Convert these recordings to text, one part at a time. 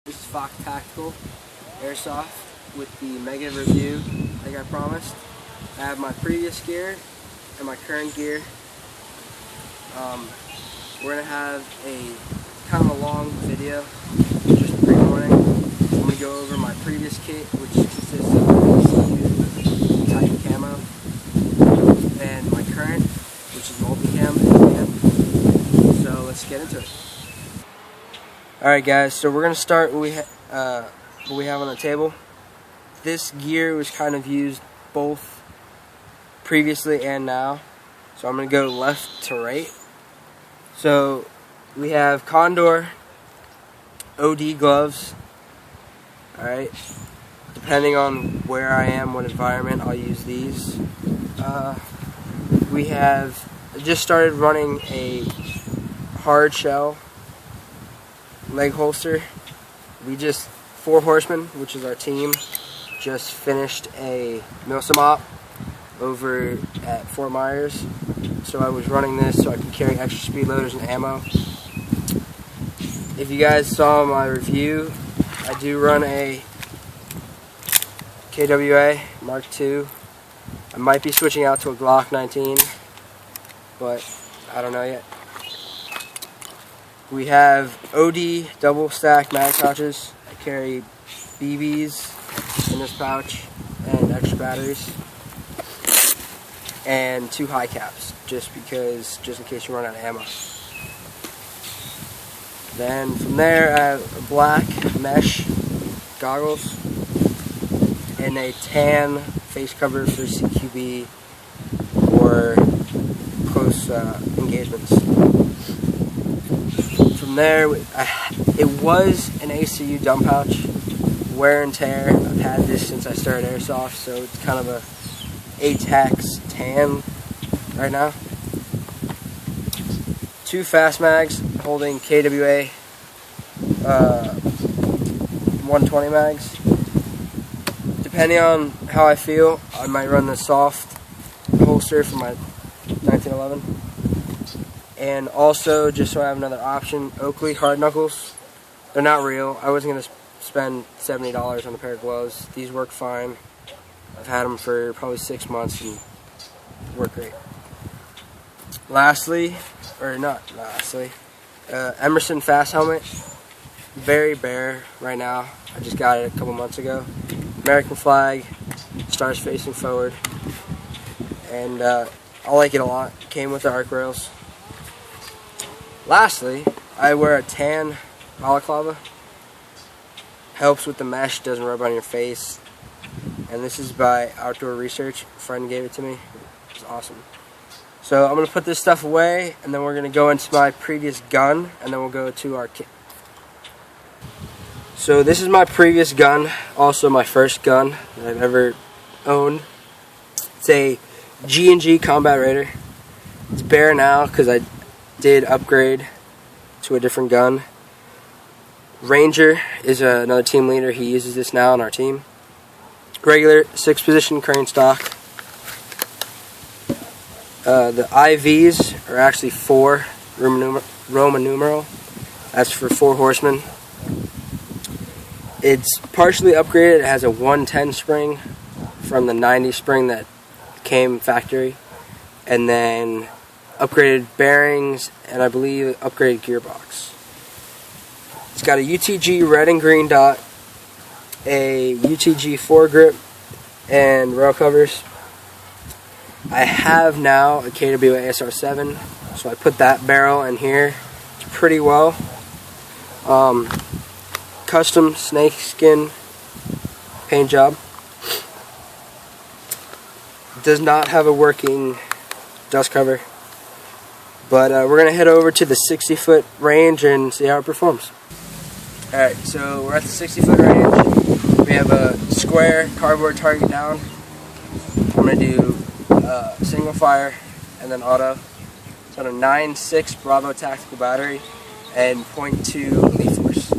This is FoxTacticalAirsoft with the mega review like I promised. I have my previous gear and my current gear. We're going to have a kind of a long video, just pre-warning. I'm going to go over my previous kit, which consists of ACU Titan camo, and my current, which is multicam. So let's get into it. Alright guys, so we're going to start what we have on the table. This gear was kind of used both previously and now. So I'm going to go left to right. So we have Condor OD gloves. Alright, depending on where I am, what environment, I'll use these. We have just started running a hard shell leg holster. We just, 4 Horsemen, which is our team, just finished a Milsim over at Fort Myers. So I was running this so I could carry extra speed loaders and ammo. If you guys saw my review, I do run a KWA Mark II. I might be switching out to a Glock 19, but I don't know yet. We have OD double stack mag pouches. I carry BBs in this pouch and extra batteries, and 2 high caps, just in case you run out of ammo. Then from there I have black mesh goggles and a tan face cover for CQB or close engagements. From there, it was an ACU dump pouch. Wear and tear. I've had this since I started airsoft, so it's kind of a ATAX tan right now. 2 fast mags holding KWA 120 mags. Depending on how I feel, I might run the soft holster for my 1911. And also, just so I have another option, Oakley hard knuckles. They're not real. I wasn't going to spend $70 on a pair of gloves. These work fine. I've had them for probably 6 months and work great. Lastly, or not lastly, Emerson fast helmet. Very bare right now. I just got it a couple months ago. American flag, stars facing forward, and I like it a lot. Came with the arc rails. Lastly, I wear a tan balaclava. Helps with the mesh, doesn't rub on your face. And this is by Outdoor Research. A friend gave it to me. It's awesome. So I'm going to put this stuff away, and then we're going to go into my previous gun, and then we'll go to our kit. So this is my previous gun, also my first gun that I've ever owned. It's a G&G Combat Raider. It's bare now because I did upgrade to a different gun. Ranger is another team leader. He uses this now on our team. Regular 6-position crane stock. The IVs are actually 4 Roman numeral. That's for 4 Horsemen. It's partially upgraded. It has a 110 spring from the 90 spring that came factory, and then upgraded bearings, and I believe upgraded gearbox. It's got a UTG red and green dot, a UTG foregrip, and rail covers. I have now a KWA SR7, so I put that barrel in here. It's pretty well. Custom snakeskin paint job. Does not have a working dust cover, but we're going to head over to the 60-foot range and see how it performs. Alright, so we're at the 60-foot range. We have a square cardboard target down. I'm going to do single fire and then auto. It's on a 9.6 Bravo tactical battery and 0.2 Elite Force.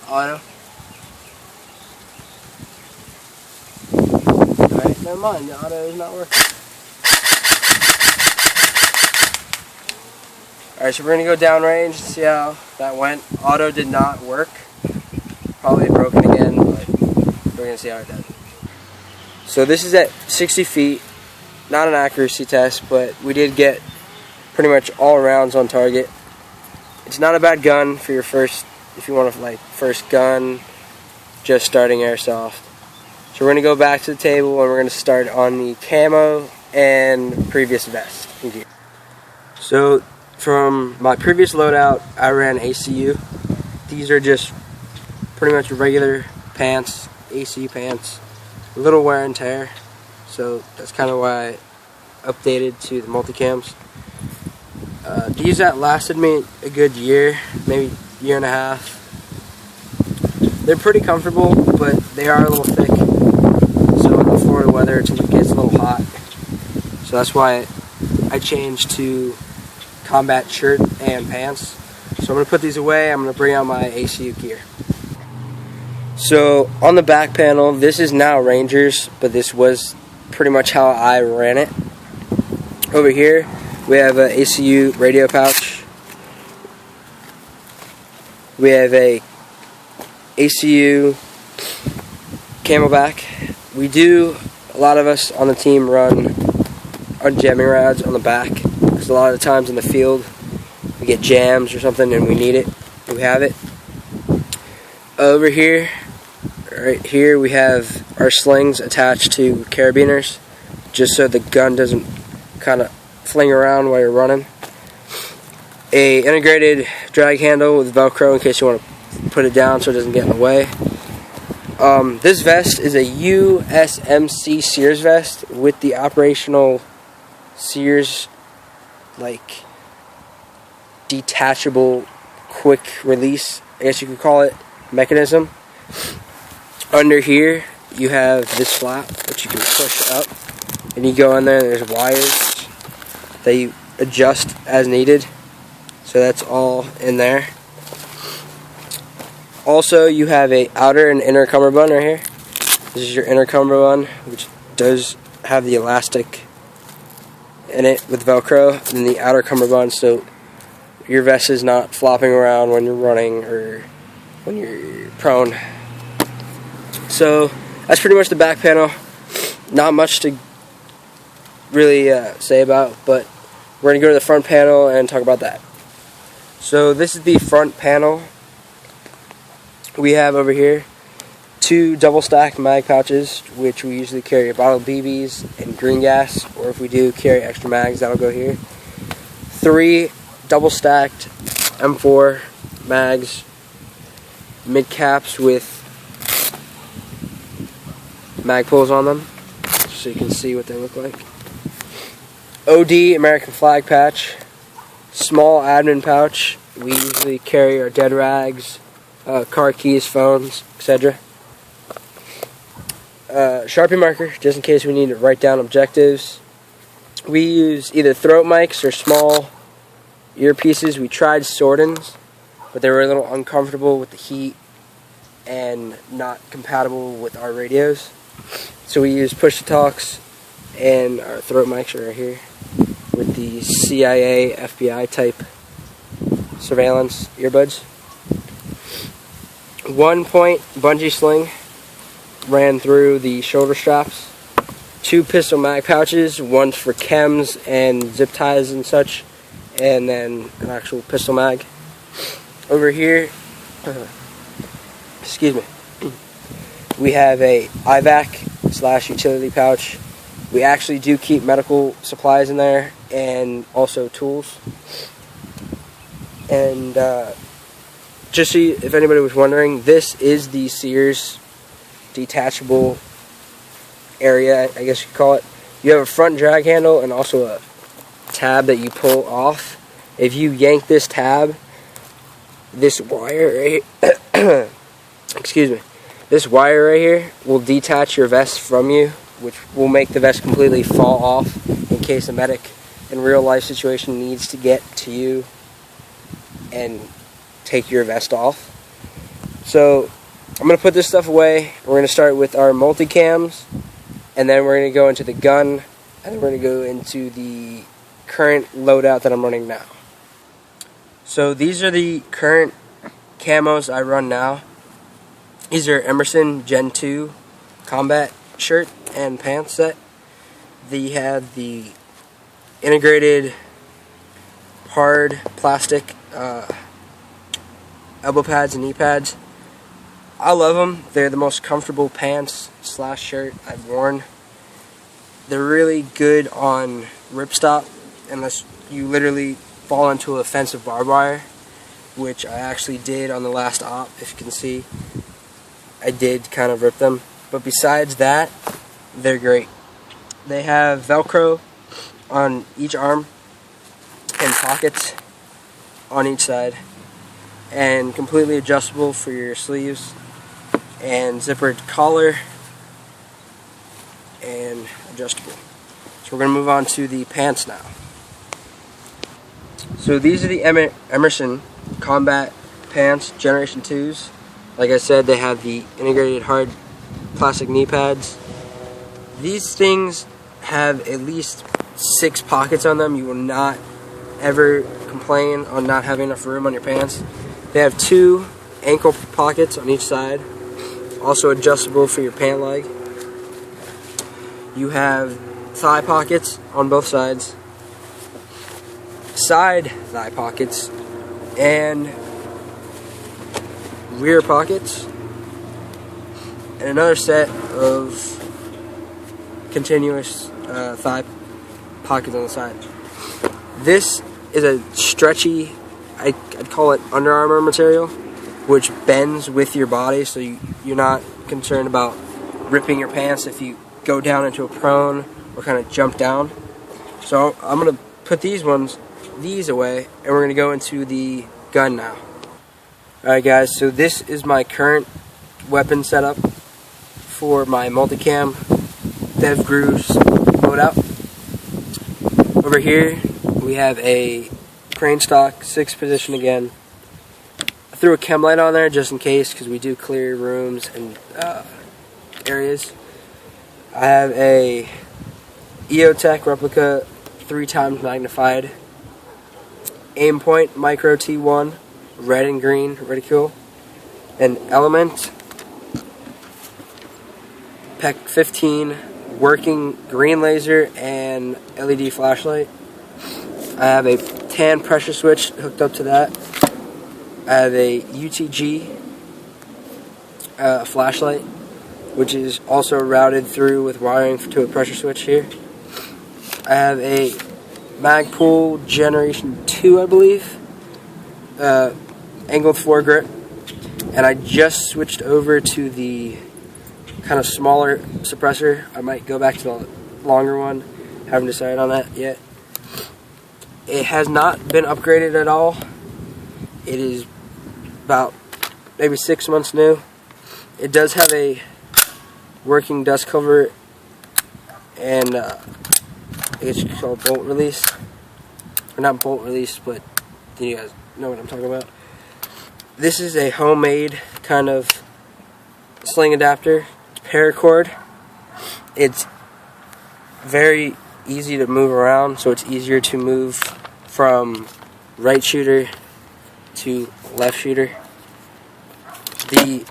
Auto. Alright, never mind, the auto is not working. Alright, so we're going to go downrange and see how that went. Auto did not work. Probably broken again, but we're going to see how it does. So this is at 60 feet. Not an accuracy test, but we did get pretty much all rounds on target. It's not a bad gun for your first, if you want to like first gun, just starting airsoft. So we're going to go back to the table and we're going to start on the camo and previous vest. So from my previous loadout, I ran ACU. These are just pretty much regular pants, ACU pants, a little wear and tear. So that's kind of why I updated to the multicams. These that lasted me a good year, maybe year and a half. They're pretty comfortable, but they are a little thick. So in the Florida weather, it gets a little hot. So that's why I changed to combat shirt and pants. So I'm going to put these away. I'm going to bring out my ACU gear. So on the back panel, this is now Rangers, but this was pretty much how I ran it. Over here, we have an ACU radio pouch. We have a ACU camelback. We do, a lot of us on the team run our jamming rods on the back, because a lot of the times in the field we get jams or something and we need it. We have it. Over here, right here, we have our slings attached to carabiners, just so the gun doesn't kind of fling around while you're running. A integrated drag handle with Velcro in case you want to put it down so it doesn't get in the way. This vest is a USMC Sears vest with the operational Sears like detachable quick release, I guess you could call it, mechanism. Under here you have this flap that you can push up, and you go in there and there's wires that you adjust as needed. So that's all in there. Also, you have a outer and inner cummerbund right here. This is your inner cummerbund, which does have the elastic in it with Velcro, and then the outer cummerbund, so your vest is not flopping around when you're running or when you're prone. So that's pretty much the back panel. Not much to really say about, but we're going to go to the front panel and talk about that. So this is the front panel. We have over here 2 double stacked mag pouches, which we usually carry a bottle of BBs and green gas, or if we do carry extra mags, that'll go here. 3 double stacked M4 mags, mid caps with mag pulls on them, so you can see what they look like. OD American flag patch, small admin pouch. We usually carry our dead rags, car keys, phones, etc. Sharpie marker, just in case we need to write down objectives. We use either throat mics or small earpieces. We tried Sordins, but they were a little uncomfortable with the heat and not compatible with our radios. So we use push-to-talks, and our throat mics are right here with the CIA, FBI type surveillance earbuds. 1-point bungee sling ran through the shoulder straps. 2 pistol mag pouches, one for chems and zip ties and such, and then an actual pistol mag. Over here, excuse me, we have a IVAC / utility pouch. We actually do keep medical supplies in there and also tools. And just so if anybody was wondering, this is the Sears detachable area, I guess you could call it. You have a front drag handle and also a tab that you pull off. If you yank this tab, this wire right here, excuse me, this wire right here will detach your vest from you, which will make the vest completely fall off in case a medic in real life situation needs to get to you and take your vest off. So I'm going to put this stuff away. We're going to start with our multicams, and then we're going to go into the gun, and then we're going to go into the current loadout that I'm running now. So these are the current camos I run now. These are Emerson Gen 2 combat shirt and pants set. They have the integrated hard plastic elbow pads and knee pads. I love them. They're the most comfortable pants / shirt I've worn. They're really good on ripstop unless you literally fall into a fence of barbed wire, which I actually did on the last op. If you can see, I did kind of rip them. But besides that, they're great. They have Velcro on each arm and pockets on each side, and completely adjustable for your sleeves, and zippered collar, and adjustable. So we're going to move on to the pants now. So these are the Emerson Combat Pants Generation 2s. Like I said, they have the integrated hard plastic knee pads. These things have at least 6 pockets on them. You will not ever complain on not having enough room on your pants. They have 2 ankle pockets on each side, also adjustable for your pant leg. You have thigh pockets on both sides, side thigh pockets, and rear pockets, and another set of continuous thigh pockets on the side. This is a stretchy, I'd call it Under Armour material, which bends with your body, so you're not concerned about ripping your pants if you go down into a prone or kind of jump down. So I'm going to put these away, and we're going to go into the gun now. Alright guys, so this is my current weapon setup for my multicam Dev Grooves loadout. Over here we have a crane stock 6 position again. I threw a chem light on there just in case, because we do clear rooms and areas. I have a EOTech replica 3 times magnified aim point micro T1 red and green reticule, an Element PEC 15 working green laser and LED flashlight. I have a tan pressure switch hooked up to that. I have a UTG flashlight, which is also routed through with wiring to a pressure switch here. I have a Magpul Generation 2, I believe, angled foregrip, and I just switched over to the kind of smaller suppressor. I might go back to the longer one. Haven't decided on that yet. It has not been upgraded at all. It is about maybe 6 months new. It does have a working dust cover and I guess you could call it bolt release. Or not bolt release, but you guys know what I'm talking about. This is a homemade kind of sling adapter. It's paracord. It's very easy to move around, so it's easier to move from right shooter to left shooter. The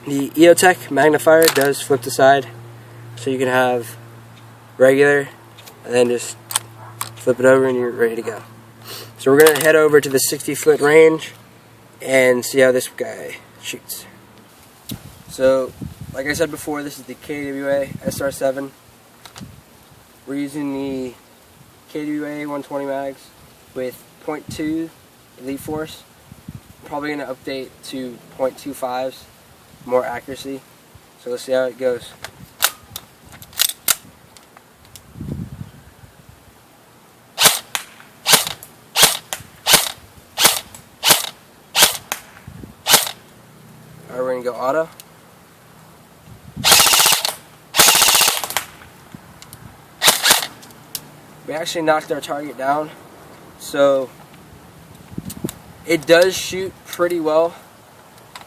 EOTech magnifier does flip to side, so you can have regular and then just flip it over and you're ready to go. So we're going to head over to the 60-foot range and see how this guy shoots. So, like I said before, this is the KWA SR7. We're using the KWA 120 mags with .2 Elite Force. I'm probably going to update to .25s, more accuracy. So let's see how it goes. Alright, we're going to go auto. We actually knocked our target down, so it does shoot pretty well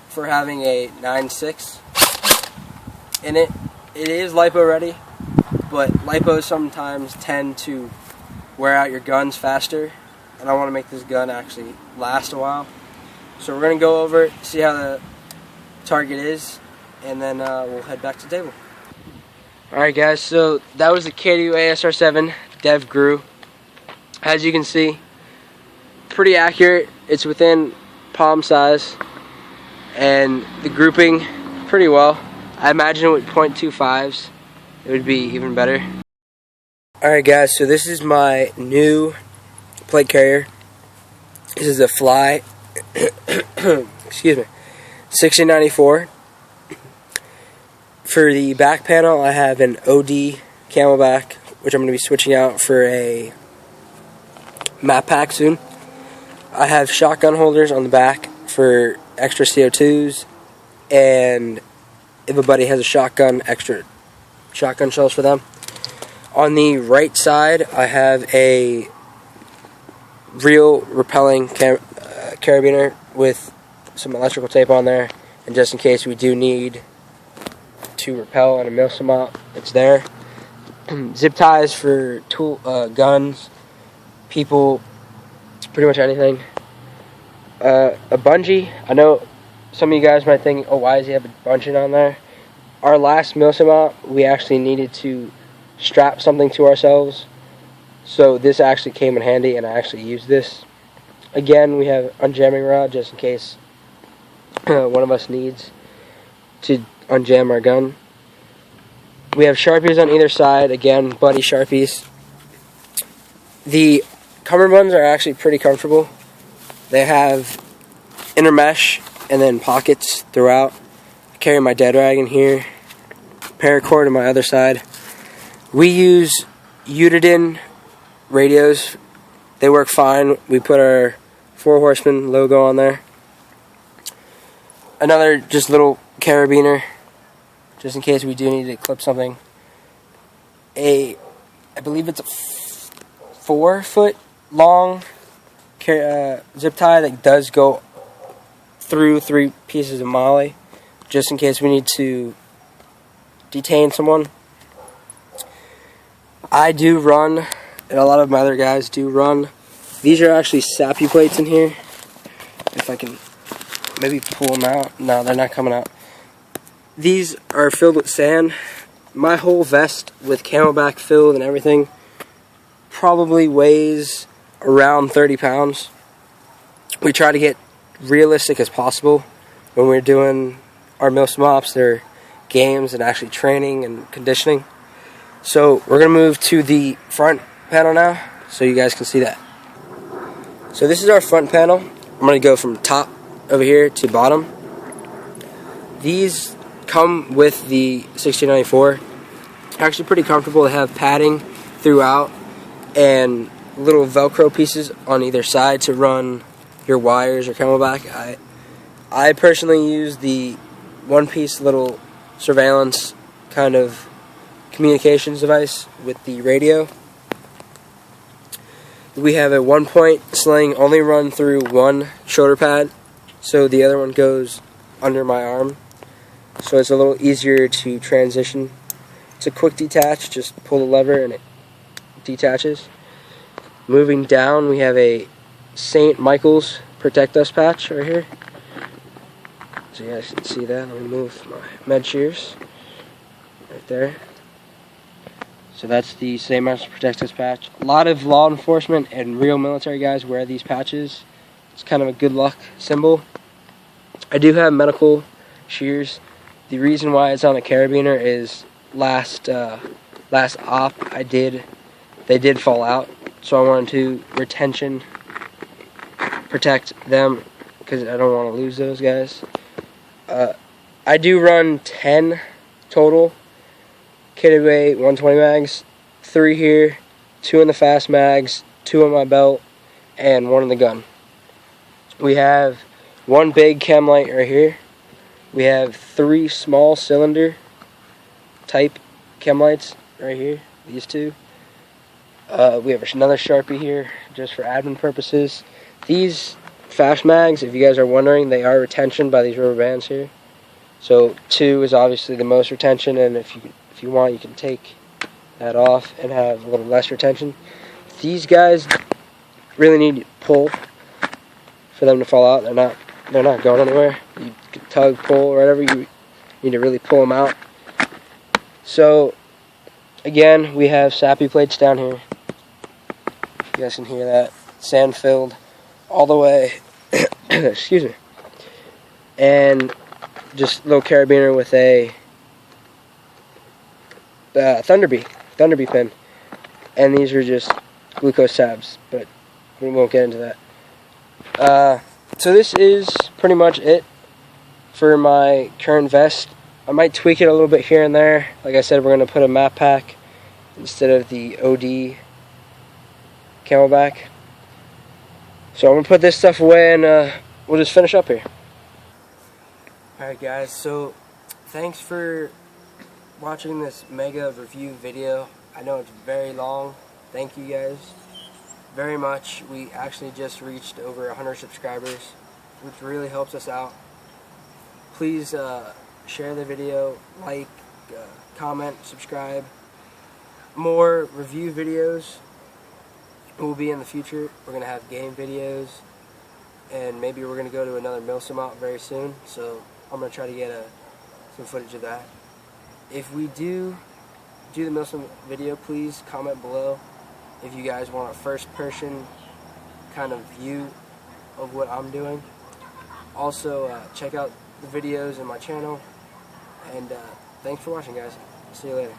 for having a 9.6 in it. It is LiPo ready, but LiPos sometimes tend to wear out your guns faster and I want to make this gun actually last a while. So we're going to go over it, see how the target is, and then we'll head back to the table. Alright guys, so that was the KDU ASR7 Dev Gru. As you can see, pretty accurate. It's within palm size, and the grouping pretty well. I imagine with .25s it would be even better. Alright guys, so this is my new plate carrier. This is a Fly excuse me, 6094. For the back panel, I have an OD Camelback, which I'm going to be switching out for a map pack soon. I have shotgun holders on the back for extra CO2s, and if a buddy has a shotgun, extra shotgun shells for them. On the right side, I have a real repelling carabiner with some electrical tape on there, and just in case we do need to repel on a milsim op, it's there. Zip ties for tool, guns, people, pretty much anything. A bungee. I know some of you guys might think, oh, why does he have a bungee on there? Our last milsim op, we actually needed to strap something to ourselves, so this actually came in handy, and I actually used this. Again, we have unjamming rod just in case one of us needs to unjam our gun. We have Sharpies on either side, again, buddy Sharpies. The cummerbunds are actually pretty comfortable. They have inner mesh and then pockets throughout. I carry my dead rag in here, paracord on my other side. We use Uniden radios. They work fine. We put our 4 Horsemen logo on there. Another just little carabiner, just in case we do need to clip something. I believe it's a 4-foot long zip tie that does go through 3 pieces of molly, just in case we need to detain someone. I do run, and a lot of my other guys do run. These are actually SAPU plates in here. If I can maybe pull them out. No, they're not coming out. These are filled with sand. My whole vest with Camelback filled and everything probably weighs around 30 pounds. We try to get realistic as possible when we're doing our milsim ops, their games, and actually training and conditioning. So we're going to move to the front panel now so you guys can see that. So this is our front panel. I'm going to go from top over here to bottom. These come with the 6094. Actually pretty comfortable. They have padding throughout and little Velcro pieces on either side to run your wires or Camelback. I personally use the one-piece little surveillance kind of communications device with the radio. We have a 1-point sling, only run through one shoulder pad, so the other one goes under my arm, so it's a little easier to transition. It's a quick detach, just pull the lever and it detaches. Moving down, we have a St. Michael's Protect Us patch right here. So you guys can see that. Let me move my med shears right there. So that's the St. Michael's Protect Us patch. A lot of law enforcement and real military guys wear these patches. It's kind of a good luck symbol. I do have medical shears. The reason why it's on a carabiner is last op they did fall out, so I wanted to retention protect them because I don't want to lose those guys. I do run 10 total KWA 120 mags, 3 here, 2 in the fast mags, 2 on my belt, and 1 in the gun. We have 1 big chem light right here. We have 3 small cylinder type chem lights right here, these 2. We have another Sharpie here just for admin purposes. These fast mags, if you guys are wondering, they are retention by these rubber bands here. So 2 is obviously the most retention, and if you want, you can take that off and have a little less retention. These guys really need to pull for them to fall out. They're not going anywhere. You can tug, pull, or whatever. You need to really pull them out. So again, we have sappy plates down here. You guys can hear that. Sand filled all the way. Excuse me. And just a little carabiner with a Thunderbee pin. And these are just glucose tabs, but we won't get into that. So this is pretty much it for my current vest. I might tweak it a little bit here and there. Like I said, we're going to put a map pack instead of the OD Camelback. So I'm going to put this stuff away and we'll just finish up here. Alright guys, so thanks for watching this mega review video. I know it's very long. Thank you guys very much. We actually just reached over 100 subscribers, which really helps us out. Please share the video, like, comment, subscribe. More review videos will be in the future. We're going to have game videos, and maybe we're going to go to another Milsim out very soon, so I'm going to try to get some footage of that. If we do the Milsim video, please comment below if you guys want a first-person kind of view of what I'm doing. Also, check out the videos in my channel, and thanks for watching, guys. See you later.